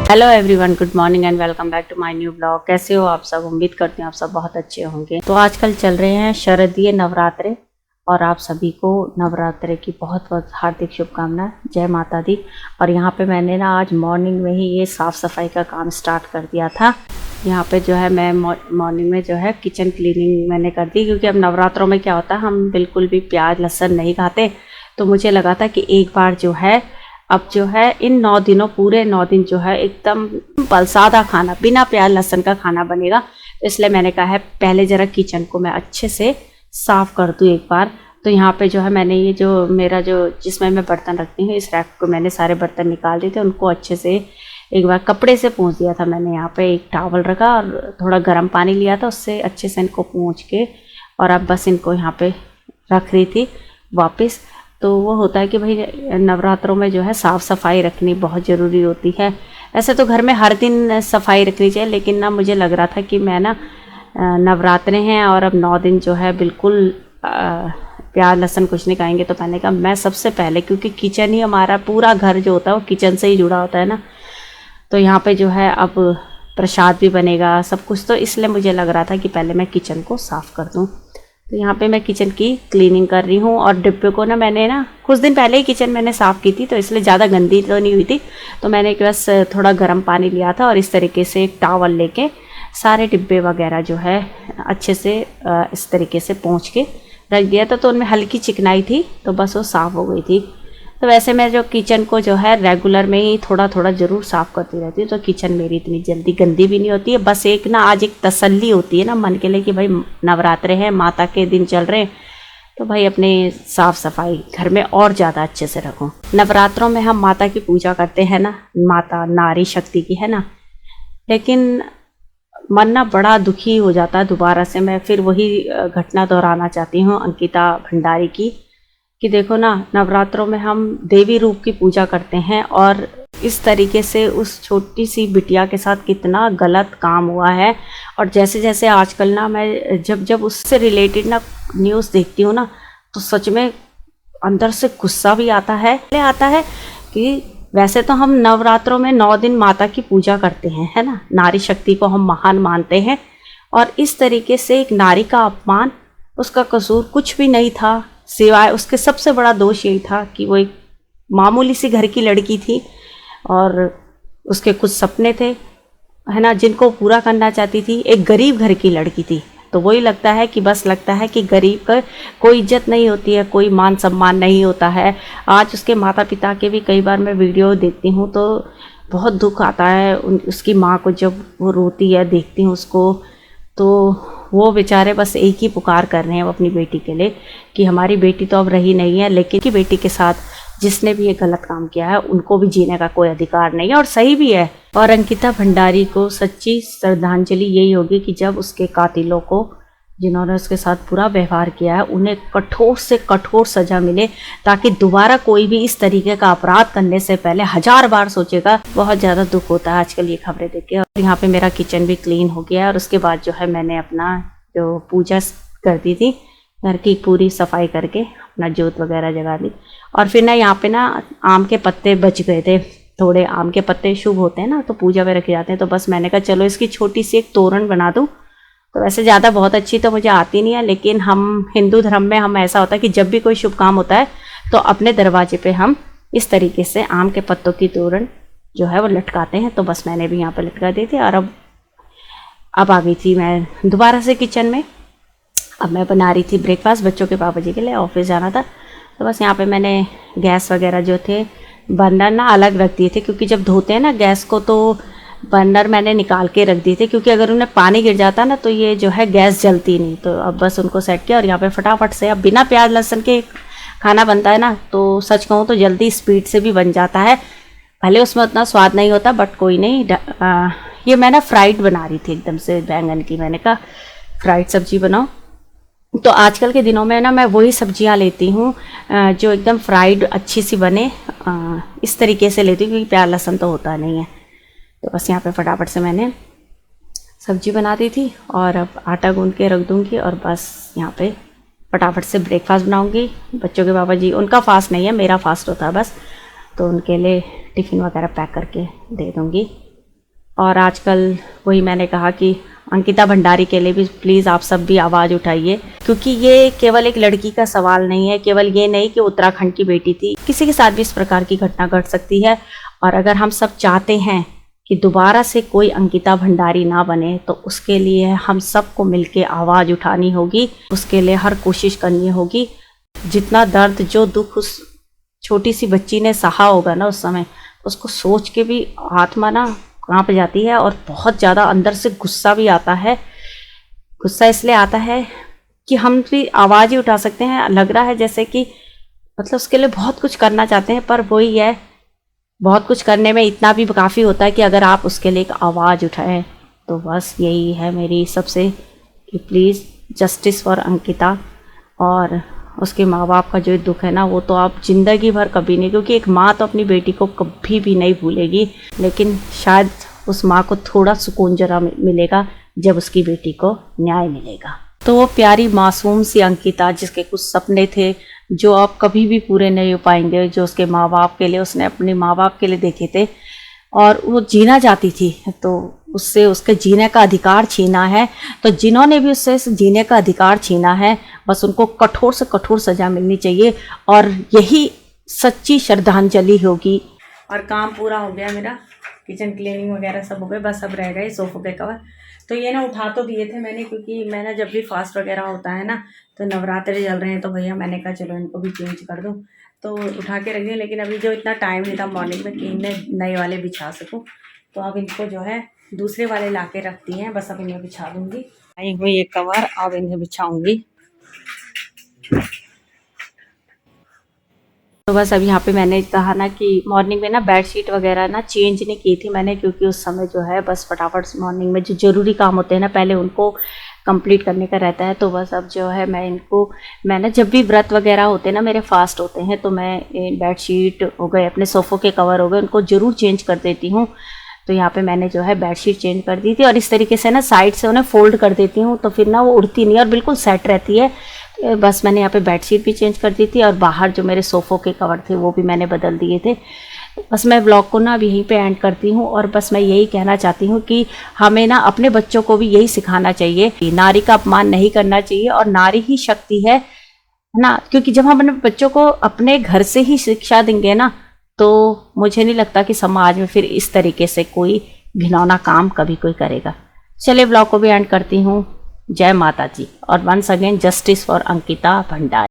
Hello everyone, good morning and welcome back to my new blog. कैसे हो आप सब? उम्मीद करती हूँ आप सब बहुत अच्छे होंगे। तो आजकल चल रहे हैं शारदीय नवरात्रे और आप सभी को नवरात्रे की बहुत बहुत हार्दिक शुभकामनाएं। जय माता दी। और यहाँ पे मैंने ना आज मॉर्निंग में ही ये साफ़ सफाई का काम स्टार्ट कर दिया था। यहाँ पे जो है मैं मॉर्निंग में जो है किचन क्लीनिंग मैंने कर दी, क्योंकि अब नवरात्रों में क्या होता है, हम बिल्कुल भी प्याज लहसुन नहीं खाते। तो मुझे लगा था कि एक बार जो है अब जो है इन 9 दिनों पूरे 9 दिन जो है एकदम सादा खाना बिना प्याज लहसुन का खाना बनेगा। तो इसलिए मैंने कहा है पहले ज़रा किचन को मैं अच्छे से साफ़ कर दूँ एक बार। तो यहाँ पे जो है मैंने ये जो मेरा जो जिसमें मैं बर्तन रखती हूँ, इस रैक को मैंने सारे बर्तन निकाल दिए थे, उनको अच्छे से एक बार कपड़े से पोंछ दिया था मैंने। यहाँ पे एक टॉवल रखा और थोड़ा गर्म पानी लिया था, उससे अच्छे से इनको पोंछ के और अब बस इनको यहाँ पे रख रही थी वापस। तो वो होता है कि भाई नवरात्रों में जो है साफ़ सफाई रखनी बहुत ज़रूरी होती है। ऐसे तो घर में हर दिन सफाई रखनी चाहिए, लेकिन ना मुझे लग रहा था कि मैं ना नवरात्रे हैं और अब 9 दिन जो है बिल्कुल प्याज लहसुन कुछ नहीं खाएंगे। तो मैंने कहा मैं सबसे पहले, क्योंकि किचन ही हमारा पूरा घर जो होता है वो किचन से ही जुड़ा होता है ना। तो यहाँ पे जो है अब प्रसाद भी बनेगा सब कुछ, तो इसलिए मुझे लग रहा था कि पहले मैं किचन को साफ़ कर दूँ। तो यहाँ पे मैं किचन की क्लीनिंग कर रही हूँ और डिब्बे को ना मैंने ना कुछ दिन पहले ही किचन मैंने साफ़ की थी, तो इसलिए ज़्यादा गंदी तो नहीं हुई थी। तो मैंने बस थोड़ा गर्म पानी लिया था और इस तरीके से एक टॉवल लेके सारे डिब्बे वगैरह जो है अच्छे से इस तरीके से पोंछ के रख दिया था। तो उनमें हल्की चिकनाई थी, तो बस वो साफ़ हो गई थी। तो वैसे मैं जो किचन को जो है रेगुलर में ही थोड़ा थोड़ा ज़रूर साफ़ करती रहती हूँ, तो किचन मेरी इतनी जल्दी गंदी भी नहीं होती है। बस एक ना आज एक तसल्ली होती है ना मन के लिए कि भाई नवरात्रे हैं, माता के दिन चल रहे हैं, तो भाई अपने साफ़ सफाई घर में और ज़्यादा अच्छे से रखूँ। नवरात्रों में हम माता की पूजा करते हैं ना, माता नारी शक्ति की है ना, लेकिन मन ना बड़ा दुखी हो जाता है। दोबारा से मैं फिर वही घटना दोहराना चाहती हूँ अंकिता भंडारी की, कि देखो ना नवरात्रों में हम देवी रूप की पूजा करते हैं और इस तरीके से उस छोटी सी बिटिया के साथ कितना गलत काम हुआ है। और जैसे जैसे आजकल ना मैं जब उससे रिलेटेड ना न्यूज़ देखती हूँ ना, तो सच में अंदर से गुस्सा भी आता है कि वैसे तो हम नवरात्रों में 9 दिन माता की पूजा करते हैं, है ना, नारी शक्ति को हम महान मानते हैं, और इस तरीके से एक नारी का अपमान, उसका कसूर कुछ भी नहीं था, सिवाय उसके सबसे बड़ा दोष यही था कि वो एक मामूली सी घर की लड़की थी और उसके कुछ सपने थे, है ना, जिनको पूरा करना चाहती थी। एक गरीब घर की लड़की थी। तो वही लगता है कि गरीब का कोई इज्जत नहीं होती है, कोई मान सम्मान नहीं होता है। आज उसके माता पिता के भी कई बार मैं वीडियो देखती हूँ तो बहुत दुख आता है उसकी माँ को, जब वो रोती है देखती हूँ उसको, तो वो बेचारे बस एक ही पुकार कर रहे हैं अपनी बेटी के लिए कि हमारी बेटी तो अब रही नहीं है, लेकिन की बेटी के साथ जिसने भी ये गलत काम किया है उनको भी जीने का कोई अधिकार नहीं है, और सही भी है। और अंकिता भंडारी को सच्ची श्रद्धांजलि यही होगी कि जब उसके कातिलों को, जिन्होंने उसके साथ बुरा व्यवहार किया है, उन्हें कठोर से कठोर सजा मिले, ताकि दोबारा कोई भी इस तरीके का अपराध करने से पहले 1000 बार सोचेगा। बहुत ज़्यादा दुख होता है आजकल ये खबरें देख के। और यहाँ पे मेरा किचन भी क्लीन हो गया है और उसके बाद जो है मैंने अपना जो पूजा कर दी थी, घर की पूरी सफाई करके अपना जोत वगैरह जगा दी। और फिर ना यहाँ पे ना आम के पत्ते बच गए थे, थोड़े आम के पत्ते शुभ होते हैं ना, तो पूजा में रखे जाते हैं। तो बस मैंने कहा चलो इसकी छोटी सी एक तोरण बना दूँ। तो वैसे ज़्यादा बहुत अच्छी तो मुझे आती नहीं है, लेकिन हम हिंदू धर्म में हम ऐसा होता है कि जब भी कोई शुभ काम होता है तो अपने दरवाजे पे हम इस तरीके से आम के पत्तों की तोरण जो है वो लटकाते हैं। तो बस मैंने भी यहाँ पर लटका दी थी। और अब आ गई थी मैं दोबारा से किचन में। अब मैं बना रही थी ब्रेकफास्ट बच्चों के पापा जी के लिए, ऑफिस जाना था। तो बस यहाँ पे मैंने गैस वगैरह जो थे बर्नर ना अलग रख दिए थे, क्योंकि जब धोते हैं ना गैस को तो बर्नर मैंने निकाल के रख दिए थे, क्योंकि अगर उन्हें पानी गिर जाता ना तो ये जो है गैस जलती नहीं। तो अब बस उनको सेट किया और यहाँ पे फटाफट से अब बिना प्याज लहसुन के खाना बनता है ना, तो सच कहूँ तो जल्दी स्पीड से भी बन जाता है। भले उसमें उतना स्वाद नहीं होता बट कोई नहीं। ये मैं ना फ्राइड बना रही थी एकदम से बैंगन की, मैंने कहा फ्राइड सब्जी बनाओ। तो आजकल के दिनों में ना मैं वही सब्जियां लेती हूँ जो एकदम फ्राइड अच्छी सी बने, इस तरीके से लेती हूँ, क्योंकि प्याज लहसुन तो होता नहीं है। तो बस यहाँ पे फटाफट से मैंने सब्जी बना दी थी और अब आटा गूंद के रख दूँगी और बस यहाँ पे फटाफट से ब्रेकफास्ट बनाऊँगी। बच्चों के पापा जी, उनका फास्ट नहीं है, मेरा फास्ट होता है बस, तो उनके लिए टिफ़िन वगैरह पैक करके दे दूँगी। और आजकल वही मैंने कहा कि अंकिता भंडारी के लिए भी प्लीज़ आप सब भी आवाज़ उठाइए, क्योंकि ये केवल एक लड़की का सवाल नहीं है, केवल ये नहीं कि उत्तराखंड की बेटी थी, किसी के साथ भी इस प्रकार की घटना घट सकती है। और अगर हम सब चाहते हैं कि दोबारा से कोई अंकिता भंडारी ना बने, तो उसके लिए हम सबको मिलके आवाज़ उठानी होगी, उसके लिए हर कोशिश करनी होगी। जितना दर्द जो दुख उस छोटी सी बच्ची ने सहा होगा ना उस समय, उसको सोच के भी आत्मा ना कांप जाती है और बहुत ज़्यादा अंदर से गुस्सा भी आता है। गुस्सा इसलिए आता है कि हम भी आवाज़ ही उठा सकते हैं, लग रहा है जैसे कि मतलब उसके लिए बहुत कुछ करना चाहते हैं, पर वही है, बहुत कुछ करने में इतना भी काफ़ी होता है कि अगर आप उसके लिए एक आवाज़ उठाएं। तो बस यही है मेरी सबसे कि प्लीज़ जस्टिस फॉर अंकिता। और उसके माँ बाप का जो दुख है ना, वो तो आप ज़िंदगी भर कभी नहीं, क्योंकि एक माँ तो अपनी बेटी को कभी भी नहीं भूलेगी, लेकिन शायद उस माँ को थोड़ा सुकून जरा मिलेगा जब उसकी बेटी को न्याय मिलेगा। तो वो प्यारी मासूम सी अंकिता, जिसके कुछ सपने थे जो अब कभी भी पूरे नहीं हो पाएंगे, जो उसके माँ बाप के लिए, उसने अपने माँ बाप के लिए देखे थे और वो जीना चाहती थी, तो उससे उसके जीने का अधिकार छीना है। तो जिन्होंने भी उससे जीने का अधिकार छीना है, बस उनको कठोर से कठोर सज़ा मिलनी चाहिए, और यही सच्ची श्रद्धांजलि होगी। और काम पूरा हो गया मेरा, किचन क्लीनिंग वगैरह सब हो गए, बस अब रह गए सोफ़े के कवर। तो ये ना उठा तो दिए थे मैंने, क्योंकि मैंने जब भी फास्ट वगैरह होता है ना, तो नवरात्रि चल रहे हैं, तो भैया मैंने कहा चलो इनको भी चेंज कर दूँ, तो उठा के रख दिए। लेकिन अभी जो इतना टाइम नहीं था मॉर्निंग में कि इन्हें नए वाले बिछा सकूँ, तो अब इनको जो है दूसरे वाले ला के रखती हैं, बस अब इन्हें बिछा दूँगी। आई हुई एक कवर, अब इन्हें बिछाऊँगी। तो बस अब यहाँ पे मैंने कहा ना कि मॉर्निंग में ना बेडशीट वगैरह ना चेंज नहीं की थी मैंने, क्योंकि उस समय जो है बस फटाफट मॉर्निंग में जो ज़रूरी काम होते हैं ना, पहले उनको कंप्लीट करने का रहता है। तो बस अब जो है मैं ना जब भी व्रत वगैरह होते हैं ना, मेरे फास्ट होते हैं, तो मैं बेडशीट हो गए, अपने सोफ़ों के कवर हो गए, उनको ज़रूर चेंज कर देती हूँ। तो यहाँ पे मैंने जो है बेडशीट चेंज कर दी थी, और इस तरीके से ना साइड से उन्हें फोल्ड कर देती हूँ, तो फिर ना वो उड़ती नहीं और बिल्कुल सेट रहती है। बस मैंने यहाँ पे बेडशीट भी चेंज कर दी थी, और बाहर जो मेरे सोफ़ों के कवर थे वो भी मैंने बदल दिए थे। बस मैं ब्लॉग को ना अब यहीं पे एंड करती हूँ, और बस मैं यही कहना चाहती हूँ कि हमें ना अपने बच्चों को भी यही सिखाना चाहिए कि नारी का अपमान नहीं करना चाहिए, और नारी ही शक्ति है ना। क्योंकि जब हम अपने बच्चों को अपने घर से ही शिक्षा देंगे ना, तो मुझे नहीं लगता कि समाज में फिर इस तरीके से कोई घिनौना काम कभी कोई करेगा। चलिए ब्लॉग को भी एंड करती हूँ। जय माता जी, और once again justice for Ankita Bhandari.